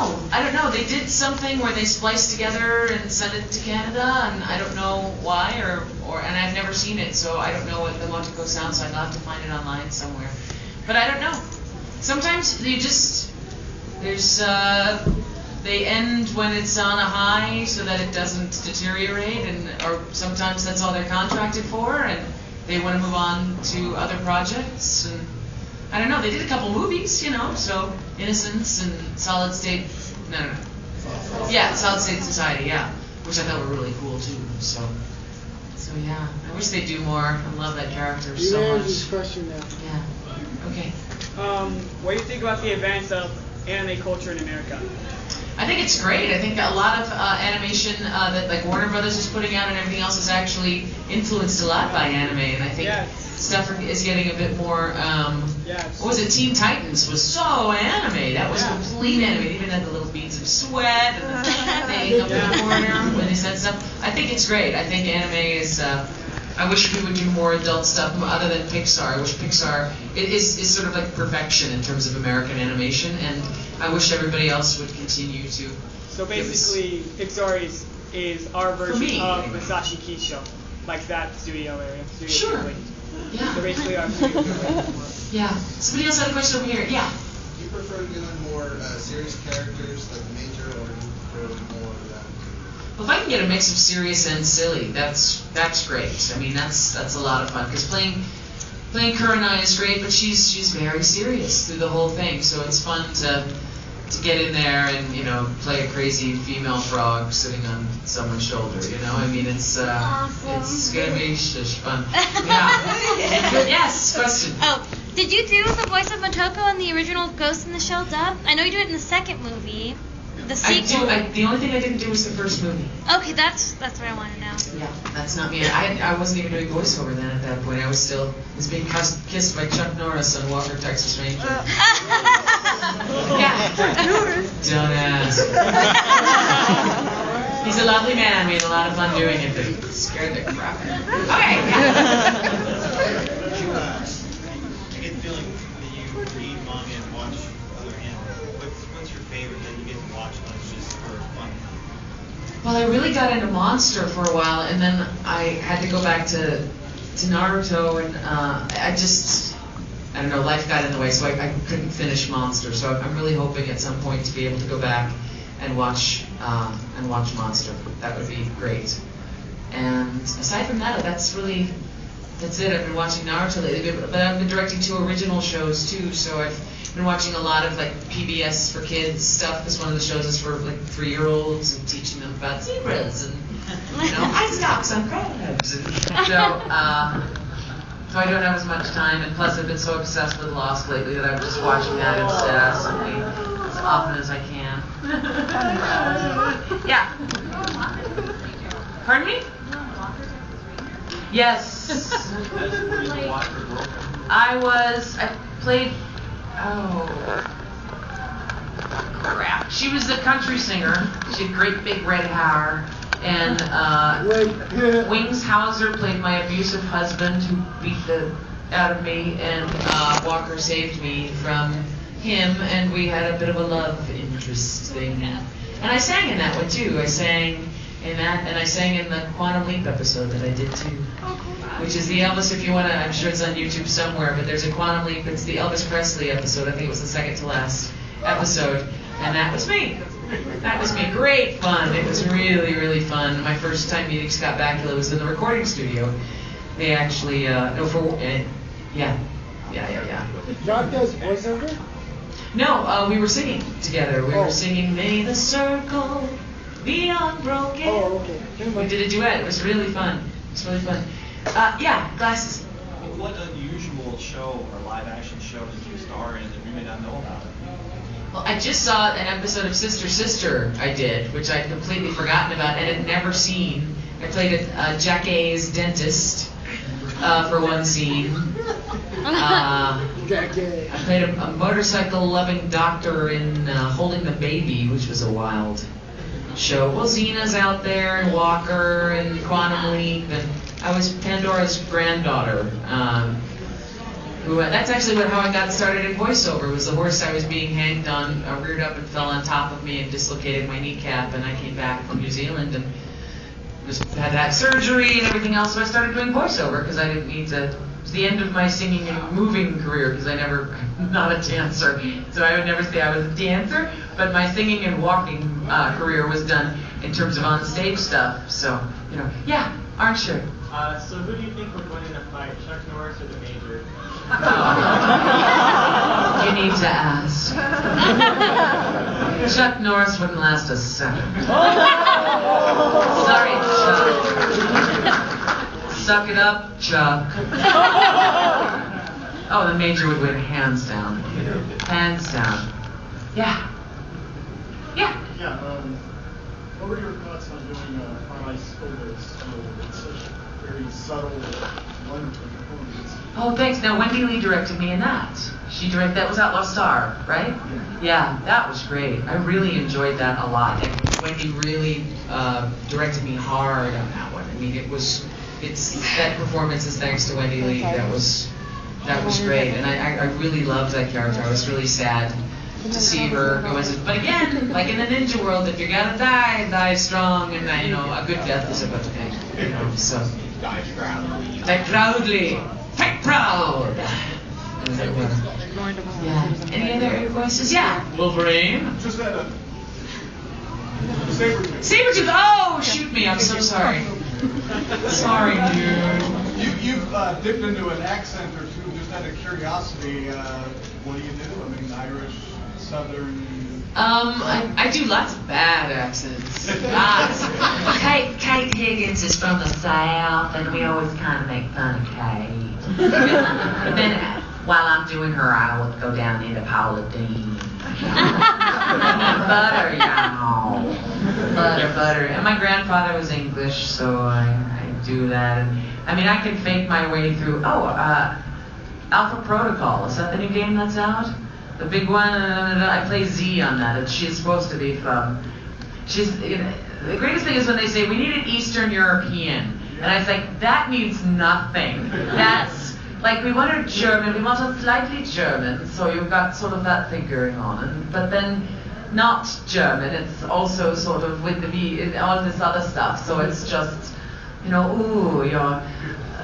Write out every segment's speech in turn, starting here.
I don't know. They did something where they spliced together and sent it to Canada, and I don't know why, and I've never seen it, so I don't know what the Montego sounds like. I'll have to find it online somewhere. But I don't know. Sometimes they end when it's on a high so that it doesn't deteriorate, or sometimes that's all they're contracted for, and they want to move on to other projects. And I don't know. They did a couple movies, so Innocence and Solid State. No. Yeah, Solid State Society. Yeah, which I thought were really cool too. So yeah, I wish they'd do more. I love that character so much. This question now. Yeah. Okay. What do you think about the advance of anime culture in America? I think it's great. I think a lot of animation that like Warner Brothers is putting out and everything else is actually influenced a lot by anime, and I think stuff is getting a bit more. What was it? Teen Titans was so anime. That was complete anime. They even had the little beads of sweat and the thing up in the corner when they said stuff. I think it's great. I think anime is. I wish we would do more adult stuff other than Pixar. I wish Pixar is sort of like perfection in terms of American animation, and I wish everybody else would continue to. So basically, Pixar is our version of Masashi Kisho, like that studio area. Sure. Yeah. So basically, our studio. Yeah. Somebody else had a question over here. Yeah. Do you prefer doing more serious characters like Major, or do you prefer more of that? Well, if I can get a mix of serious and silly, that's great. I mean, that's a lot of fun because playing Kurenai is great, but she's very serious through the whole thing. So it's fun to get in there and play a crazy female frog sitting on someone's shoulder. I mean, it's gonna be fun. Yeah. Yes. Question. Oh, did you do the voice of Motoko in the original Ghost in the Shell dub? I know you did it in the second movie. The sequel. The only thing I didn't do was the first movie. Okay, that's what I want to know. Yeah, that's not me. I wasn't even doing voiceover then at that point. I was being kissed by Chuck Norris on Walker, Texas Ranger. Yeah. Don't ask. He's a lovely man. We had a lot of fun doing it, but he scared the crap out of me. Okay. I get the feeling that you read manga and watch other anime. What's your favorite that you get to watch when it's just for fun? Well, I really got into Monster for a while, and then I had to go back to Naruto, and I don't know, life got in the way, so I couldn't finish Monster. So I'm really hoping at some point to be able to go back and watch Monster. That would be great. And aside from that, that's it. I've been watching Naruto lately, but I've been directing 2 original shows too. So I've been watching a lot of like PBS for kids stuff, because one of the shows is for like 3-year-olds and teaching them about zebras and ice dogs on crabs. So I don't have as much time, and plus I've been so obsessed with Lost lately that I'm just watching that incessantly as often as I can. Yeah. Pardon me? Yes. I played, crap. She was a country singer. She had great big red hair. And Wings Hauser played my abusive husband who beat the out of me, and Walker saved me from him, and we had a bit of a love interest thing. And I sang in that one too. I sang in that, and I sang in the Quantum Leap episode that I did too. Which is the Elvis, if you want to, I'm sure it's on YouTube somewhere, but there's a Quantum Leap, it's the Elvis Presley episode. I think it was the second to last episode, and that was me. That was me. Great fun. It was really, really fun. My first time meeting Scott Bakula was in the recording studio. They actually, yeah. John does voiceover? No, we were singing together. We were singing May the Circle Be Unbroken. Oh, okay. We did a duet. It was really fun. It was really fun. Yeah, glasses. What unusual show or live action show did you star in that we may not know about? Well, I just saw an episode of Sister Sister I did, which I'd completely forgotten about and had never seen. I played a Jack A's dentist for one scene. I played a motorcycle-loving doctor in Holding the Baby, which was a wild show. Well, Xena's out there, and Walker, and Quantum Leap, and I was Pandora's granddaughter. That's actually how I got started in voiceover. Was the horse I was being hanged on reared up and fell on top of me and dislocated my kneecap, and I came back from New Zealand and had to have surgery and everything else. So I started doing voiceover because I didn't need to. It was the end of my singing and moving career because I'm not a dancer, so I would never say I was a dancer. But my singing and walking career was done in terms of on-stage stuff. So yeah, aren't you? So who do you think would win in a fight, Chuck Norris or the Major? You need to ask. Chuck Norris wouldn't last a second. Sorry, Chuck. Suck it up, Chuck. Oh, the Major would win hands down. Hands down. Yeah. Yeah. Yeah, what were your thoughts on doing Paradise Overs? It's such very subtle, wonderful performance. Oh, thanks. Now, Wendy Lee directed me in that. That was Outlaw Star, right? Yeah, that was great. I really enjoyed that a lot. And Wendy really directed me hard on that one. I mean, that performance is thanks to Wendy Lee. That was great. And I really loved that character. I was really sad to see her go as but again, like in the ninja world, if you're gonna die strong, and a good death is a good thing. So die proudly, fight proud. Yeah. Any other voices? Yeah. Wolverine. Just that. Sabretooth. Sabretooth. Oh, shoot me! I'm so sorry. Sorry, dude. You've dipped into an accent or two. Just out of curiosity, what do you do? I mean, Irish, Southern. I do lots of bad accents. Lots. Kate Higgins is from the South, and we always kind of make fun of Kate. And then while I'm doing her, I will go down into Paula Dean. Butter, y'all. Butter. And my grandfather was English, so I do that. And I mean, I can fake my way through. Alpha Protocol. Is that the new game that's out? The big one. I play Z on that. And she's supposed to be from. The greatest thing is when they say we need an Eastern European, and I think that means nothing. That's like we want a German. We want a slightly German. So you've got sort of that thing going on, but then not German. It's also sort of with the V and all this other stuff. So it's just, ooh, you're.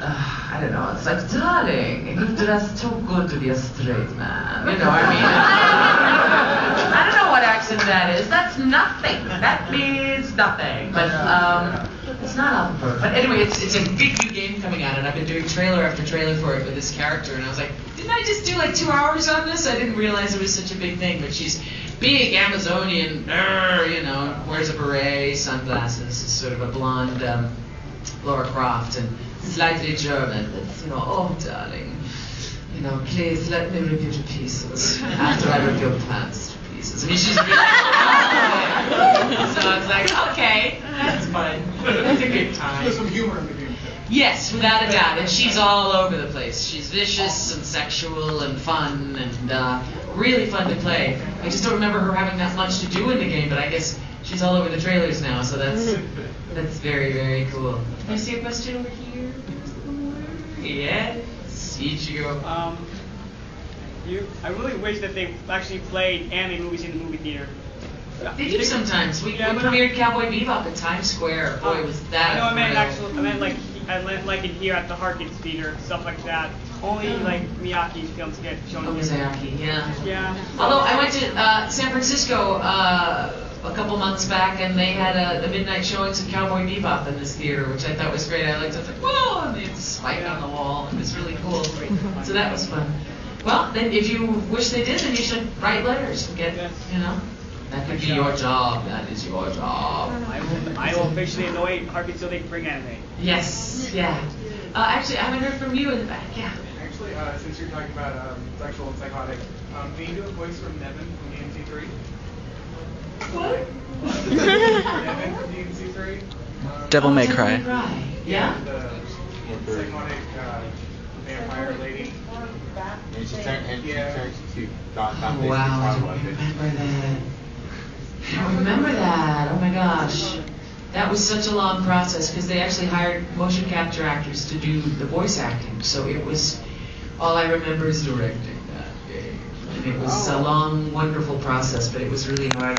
I don't know, it's like, darling, you dress too good to be a straight man. I mean, I don't know what accent that is. That's nothing. That means nothing. But it's not Alpha. But anyway, it's a big new game coming out, and I've been doing trailer after trailer for it with this character, and I was like, didn't I just do like 2 hours on this? I didn't realize it was such a big thing. But she's big, Amazonian, wears a beret, sunglasses, is sort of a blonde Laura Croft, and slightly German. It's, oh darling, please let me rip you to pieces after I rip your pants to pieces. I mean, she's really so I was like, okay, that's fun. It's a good time. There's some humor in the game. Yes, without a doubt. And she's all over the place. She's vicious and sexual and fun and really fun to play. I just don't remember her having that much to do in the game, but I guess she's all over the trailers now, so that's very, very cool. Can I see a question over here? Yes, Ichigo. I really wish that they actually played anime movies in the movie theater. They do sometimes. We premiered Cowboy Bebop at Times Square. Boy, was that. No, I meant like in here at the Harkins Theater, stuff like that. Only like Miyake's films get shown. Oh, Miyake, yeah. Yeah. Although I went to San Francisco a couple months back, and they had the midnight showings of Cowboy Bebop in this theater, which I thought was great. I was like, whoa, and it's spike on the wall. It was really cool. So that was fun. Well, then if you wish they did, then you should write letters and get, that could be your job. That is your job. I will officially annoy Harkins so they can bring anime. Yes, yeah. Actually, I haven't heard from you in the back. Yeah. Actually, since you're talking about sexual and psychotic, can you do a voice from Nevin from DMC3? What? Nevin from DMC3? Devil May Cry. Yeah? The psychotic vampire lady. And she turns to Wow, I don't remember that. Oh my gosh. That was such a long process because they actually hired motion capture actors to do the voice acting. So it was All I remember is directing that game. And it was a long, wonderful process, but it was really hard.